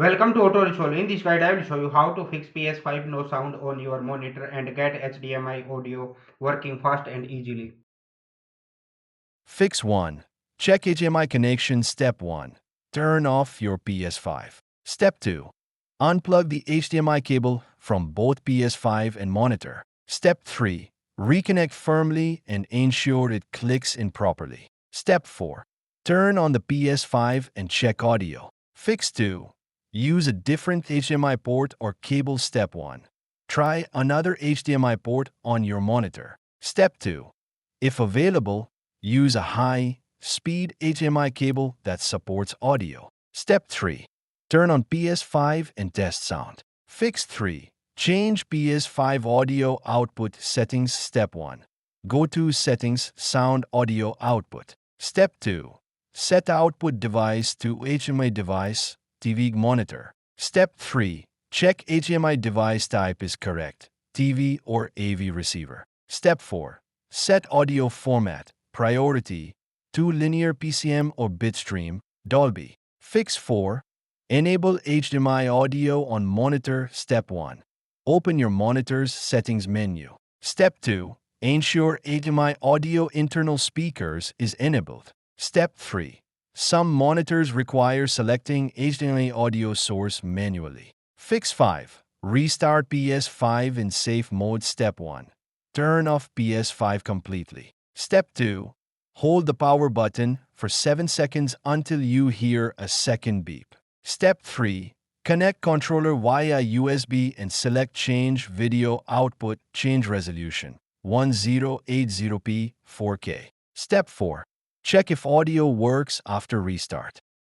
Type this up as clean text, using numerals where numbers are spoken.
Welcome to Auto Resolve. In this guide, I will show you how to fix PS5 no sound on your monitor and get HDMI audio working fast and easily. Fix 1. Check HDMI connection. Step 1. Turn off your PS5. Step 2. Unplug the HDMI cable from both PS5 and monitor. Step 3. Reconnect firmly and ensure it clicks in properly. Step 4. Turn on the PS5 and check audio. Fix 2. Use a different HDMI port or cable. Step 1. Try another HDMI port on your monitor. Step 2. If available, use a high-speed HDMI cable that supports audio. Step 3. Turn on PS5 and test sound. Fix 3. Change PS5 audio output settings. Step 1. Go to Settings, Sound Audio Output. Step 2. Set output device to HDMI device, TV monitor. Step 3. Check HDMI device type is correct, TV or AV receiver. Step 4. Set audio format, priority, to linear PCM or bitstream, Dolby. Fix 4. Enable HDMI audio on monitor. Step 1. Open your monitor's settings menu. Step 2. Ensure HDMI audio internal speakers is enabled. Step 3. Some monitors require selecting HDMI audio source manually. Fix 5. Restart PS5 in safe mode. Step 1. Turn off PS5 completely. Step 2. Hold the power button for 7 seconds until you hear a second beep. Step 3. Connect controller via USB and select Change Video Output Change Resolution 1080p 4K. Step 4. Check if audio works after restart.